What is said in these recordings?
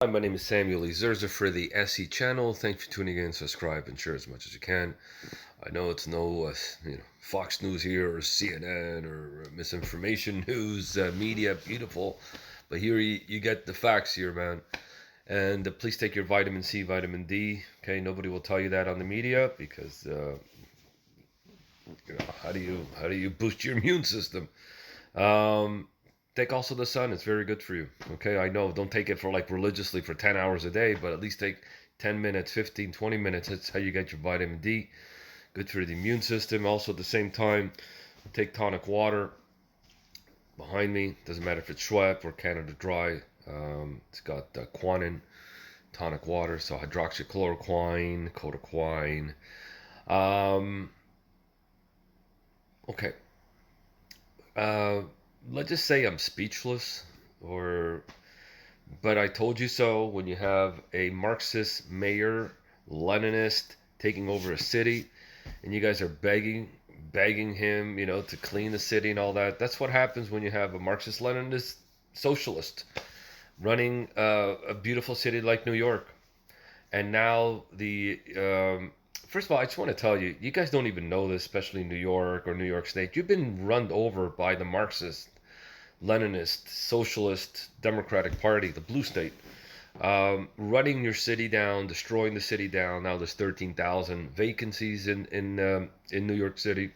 Hi, my name is Samuel Lee Zerza for the SE channel. Thanks for tuning in. Subscribe and share as much as you can. I know it's no Fox News here or CNN or misinformation news media, beautiful, but here you get the facts here, man. And please take your vitamin C, vitamin D. Okay, nobody will tell you that on the media because how do you boost your immune system? Um, Take also the sun. It's very good for you. Okay, I know. Don't take it for like religiously for 10 hours a day, but at least take 10 minutes, 15, 20 minutes. That's how you get your vitamin D. Good for the immune system. Also, at the same time, take tonic water. Behind me, doesn't matter if it's Schweppes or Canada Dry. It's got quinine, tonic water, so hydroxychloroquine, codoquine. Um, okay. Uh, let's just say I'm speechless, or but I told you so when you have a Marxist mayor, Leninist taking over a city, and you guys are begging him, to clean the city and all that. That's what happens when you have a Marxist Leninist socialist running a beautiful city like New York. And now first of all, I just want to tell you, you guys don't even know this, especially New York or New York State. You've been run over by the Marxist Leninist, Socialist, Democratic Party, the blue state, running your city down, destroying the city down. Now there's 13,000 vacancies in New York City.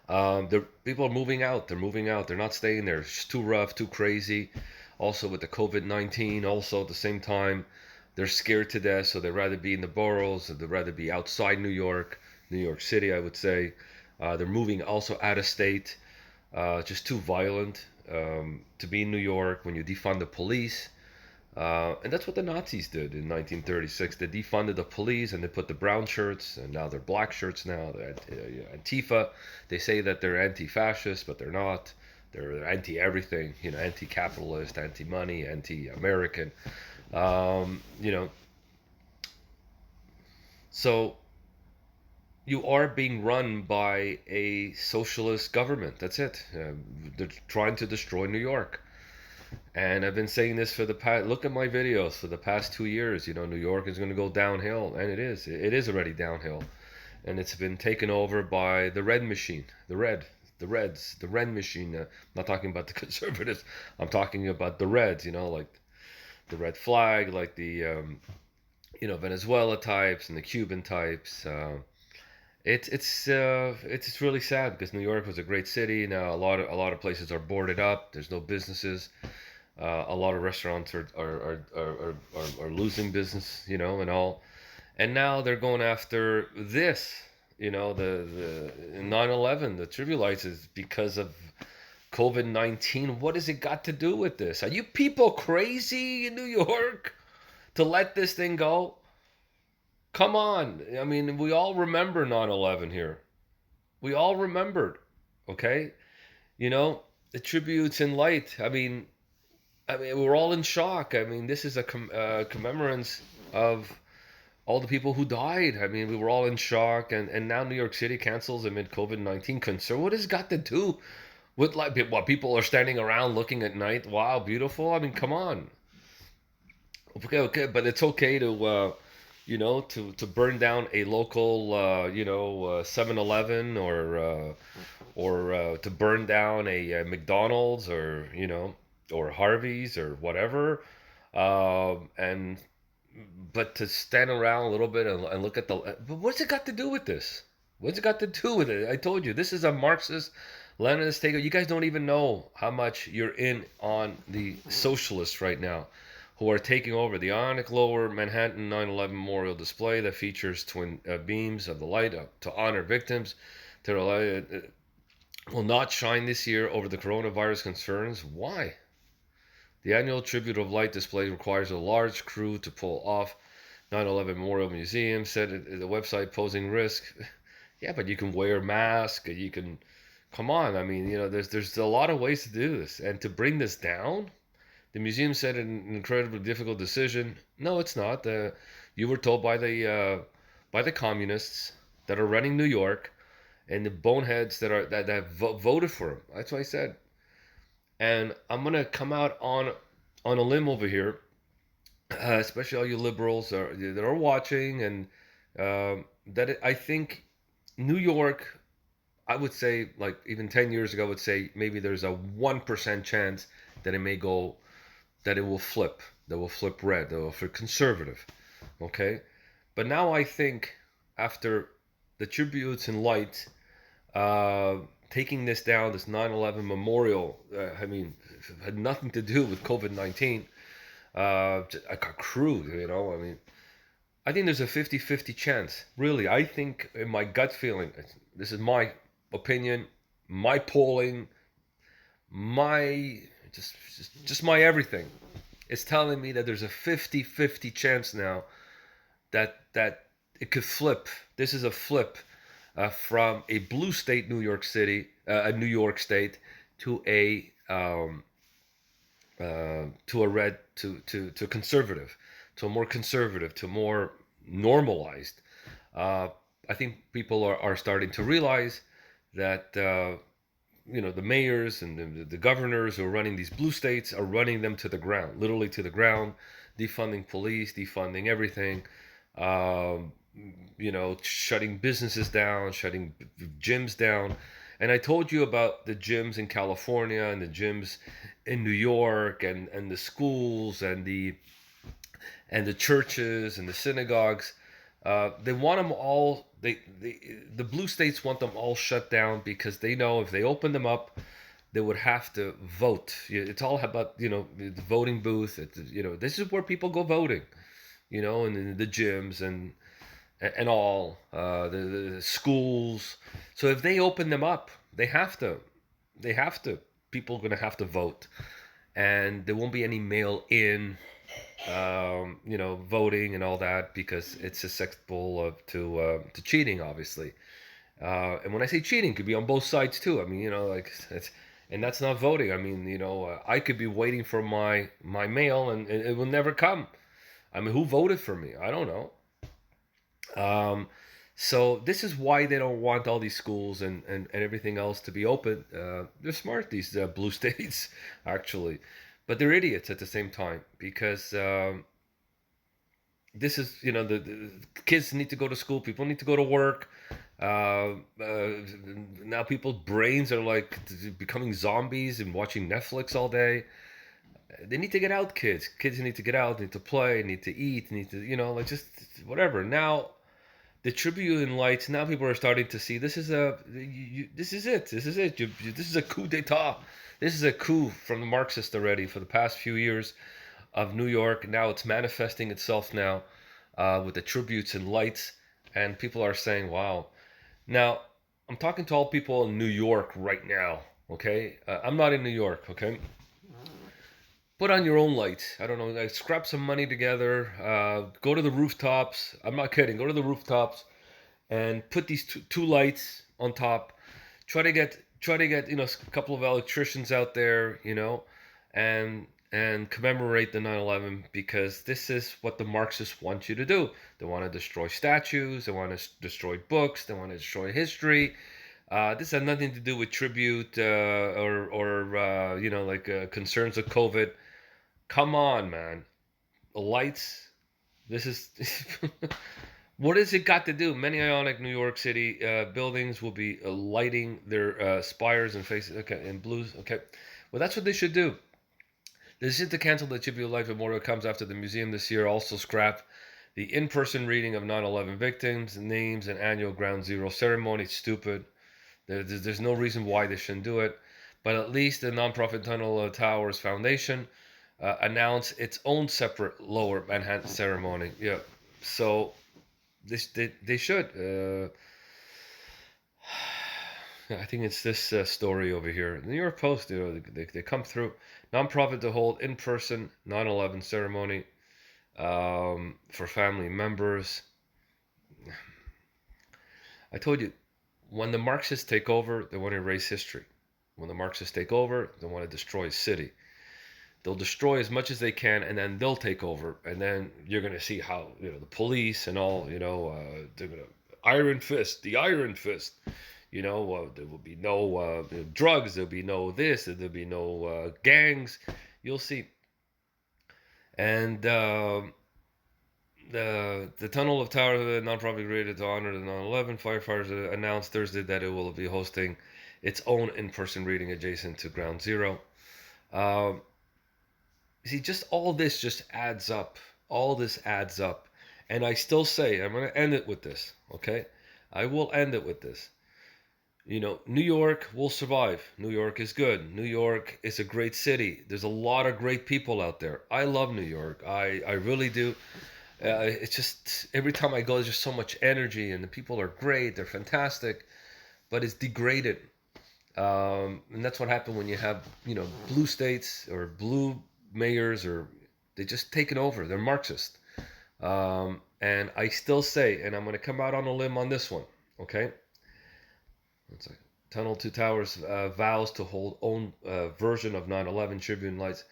The people are moving out. They're moving out. They're not staying there. It's too rough, too crazy. Also with the COVID-19. Also at the same time, they're scared to death, so they'd rather be in the boroughs. Or they'd rather be outside New York City, I would say. They're moving also out of state. Just too violent to be in New York when you defund the police. And that's what the Nazis did in 1936. They defunded the police and they put the brown shirts, and now they're black shirts now. They're Antifa. They say that they're anti-fascist, but they're not. They're anti-everything, anti-capitalist, anti-money, anti-American. Um, you know, so you are being run by a socialist government. That's it. They're trying to destroy New York. And I've been saying this for the past, look at my videos for the past 2 years. New York is going to go downhill, and it is. It is already downhill. And it's been taken over by the red machine, the Reds, the red machine. I'm not talking about the conservatives. I'm talking about the Reds, like the red flag, like the, Venezuela types and the Cuban types. It's really sad because New York was a great city. Now a lot of places are boarded up. There's no businesses. A lot of restaurants are losing business, and all. And now they're going after this, the 9/11, the trivialites is because of COVID-19. What has it got to do with this? Are you people crazy in New York to let this thing go? Come on. I mean, we all remember 9/11 here. We all remembered, okay? The tributes in light. I mean, we're all in shock. I mean, this is a commemorance of all the people who died. I mean, we were all in shock, and now New York City cancels amid COVID-19 concern. What has it got to do with like what people are standing around looking at night? Wow, beautiful. I mean, come on. Okay, but it's okay to to burn down a local 7-Eleven or to burn down a McDonald's or or Harvey's or whatever, and but to stand around a little bit and look at but what's it got to do with this? What's it got to do with it? I told you this is a Marxist Leninist takeover. You guys don't even know how much you're in on the socialists right now, who are taking over the Ionic Lower Manhattan 9/11 Memorial Display that features twin beams of the light to honor victims. To the light, will not shine this year over the coronavirus concerns. Why? The annual Tribute of Light display requires a large crew to pull off. 9/11 Memorial Museum said the website posing risk. Yeah, but you can wear a mask. You can, come on. I mean, there's a lot of ways to do this, and to bring this down. The museum said an incredibly difficult decision. No, it's not. You were told by the communists that are running New York and the boneheads that voted for him. That's what I said. And I'm gonna come out on a limb over here especially all you liberals that are watching, and I think New York, I would say, like even 10 years ago, I would say maybe there's a 1% chance that it may go, that it will flip, that will flip red, that will flip conservative. Okay, but now I think after the tributes and light, uh, taking this down, this 9/11 memorial, I mean, had nothing to do with COVID-19. I got crude, I mean, I think there's a 50-50 chance. Really, I think in my gut feeling, this is my opinion, my polling, my just my everything. It's telling me that there's a 50-50 chance now that it could flip. This is a flip from a blue state, New York City, a New York state, to a red, to conservative, to a more conservative, to more normalized. Uh, I think people are starting to realize that the mayors and the governors who are running these blue states are running them to the ground, literally to the ground, defunding police, defunding everything, um, shutting businesses down, shutting gyms down. And I told you about the gyms in California and the gyms in New York, and the schools and the churches and the synagogues. They want them all. The blue states want them all shut down because they know if they open them up, they would have to vote. It's all about the voting booth. This is where people go voting. And in the gyms and all the schools. So if they open them up, they have to. They have to. People are going to have to vote, and there won't be any mail in voting and all that because it's susceptible to cheating, obviously. And when I say cheating, it could be on both sides too. I mean, like and that's not voting. I mean, I could be waiting for my mail and it will never come. I mean, who voted for me? I don't know. Um, so this is why they don't want all these schools and everything else to be open. They're smart, these blue states, actually, but they're idiots at the same time because this is the kids need to go to school, people need to go to work. Now people's brains are like becoming zombies and watching Netflix all day. They need to get out, kids need to get out, need to play, need to eat, need to like just whatever. Now the Tribune lights. Now people are starting to see this is it. This is it. This is a coup d'état. This is a coup from the Marxists already for the past few years of New York. Now it's manifesting itself now with the tributes and lights, and people are saying, "Wow." Now I'm talking to all people in New York right now. Okay, I'm not in New York. Okay, put on your own lights. I don't know, like scrap some money together. Go to the rooftops. I'm not kidding. Go to the rooftops and put these two lights on top. Try to get a couple of electricians out there, and commemorate the 9/11 because this is what the Marxists want you to do. They want to destroy statues. They want to destroy books. They want to destroy history. This has nothing to do with tribute or like concerns of COVID. Come on, man. The lights. This is what has it got to do? Many ionic New York City buildings will be lighting their spires and faces. Okay, in blues. Okay, well that's what they should do. The decision to cancel the Tribute Life Memorial comes after the museum this year also scrapped the in-person reading of 9/11 victims' names and annual Ground Zero ceremony. It's stupid. There's no reason why they shouldn't do it. But at least the nonprofit Tunnel Towers Foundation announced its own separate Lower Manhattan ceremony. Yeah, so they should. I think it's this story over here. The New York Post, they come through. Nonprofit to hold in-person 9/11 ceremony for family members. I told you, when the Marxists take over, they want to erase history. When the Marxists take over, they want to destroy a city. They'll destroy as much as they can, and then they'll take over. And then you're going to see how the police and all they're going to the iron fist. There will be no drugs. There'll be no this. There'll be no gangs. You'll see. And the Tunnel of Towers, the nonprofit created to honor the 9/11 firefighters, announced Thursday that it will be hosting its own in-person reading adjacent to Ground Zero. Um, See, just all this just adds up. All this adds up. And I still say, I'm going to end it with this, okay? I will end it with this. New York will survive. New York is good. New York is a great city. There's a lot of great people out there. I love New York. I really do. It's just every time I go, there's just so much energy, and the people are great. They're fantastic, but it's degraded. And that's what happened when you have, blue states or blue mayors, or they just taken over. They're Marxist. And I still say, and I'm going to come out on a limb on this one, okay? It's like Tunnel to Towers vows to hold own version of 9/11 tribute lights.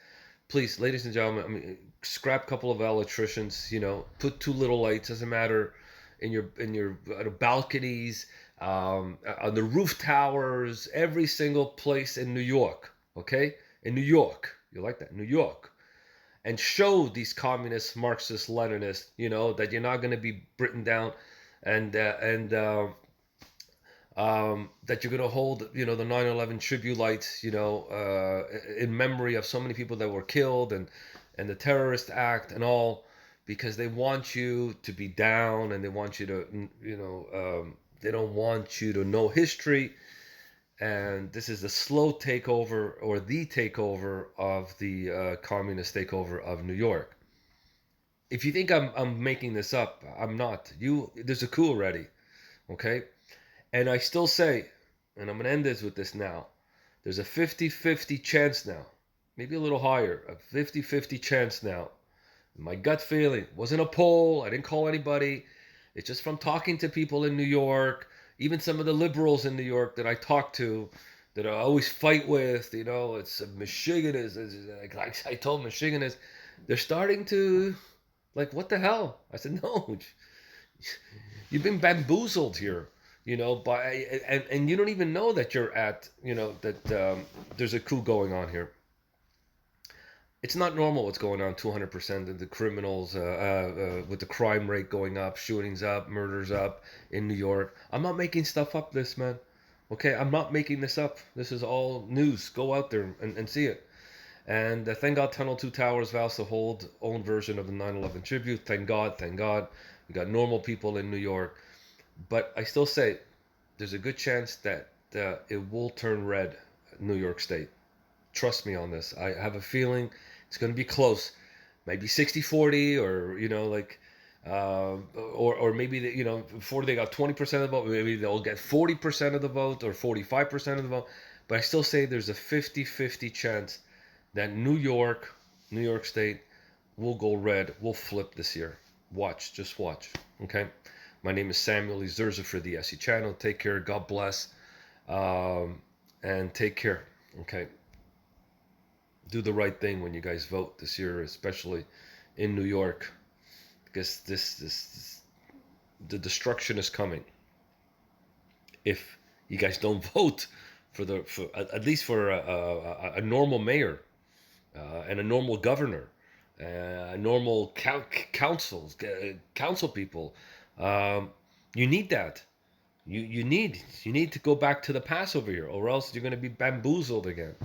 Please, ladies and gentlemen, scrap a couple of electricians. Put two little lights. Doesn't matter in your balconies, on the roof towers, every single place in New York. Okay, in New York, you like that, New York, and show these communists, Marxists, Leninists, that you're not going to be written down, and that you're going to hold, the 9/11 tribute lights, in memory of so many people that were killed, and the terrorist act and all, because they want you to be down, and they want you to, they don't want you to know history. And this is the slow takeover, or the takeover of the communist takeover of New York. If you think I'm making this up, I'm not. There's a coup already, okay? And I still say, and I'm going to end this with this now, there's a 50-50 chance now, maybe a little higher, a 50-50 chance now. My gut feeling wasn't a poll. I didn't call anybody. It's just from talking to people in New York, even some of the liberals in New York that I talk to, that I always fight with. It's Michigan is like I told Michigan is, they're starting to, like, what the hell? I said, no, you've been bamboozled here, by, and you don't even know that you're at, that there's a coup going on here. It's not normal what's going on. 200% of the criminals, with the crime rate going up, shootings up, murders up in New York. I'm not making stuff up, this man. Okay, I'm not making this up. This is all news. Go out there and see it. And thank God, Tunnel 2 Towers vows to hold own version of the 9/11 tribute. Thank God, thank God. We got normal people in New York. But I still say there's a good chance that it will turn red, New York State. Trust me on this. I have a feeling it's going to be close. Maybe 60-40, or, or maybe, before they got 20% of the vote, maybe they'll get 40% of the vote, or 45% of the vote. But I still say there's a 50-50 chance that New York State will go red, will flip this year. Watch, just watch. Okay? My name is Samuel Zerza for the SE channel. Take care. God bless. And take care. Okay? Do the right thing when you guys vote this year, especially in New York, because this the destruction is coming if you guys don't vote for at least for a normal mayor, and a normal governor, normal council people. Um, you need that. You need to go back to the past over here, or else you're going to be bamboozled again.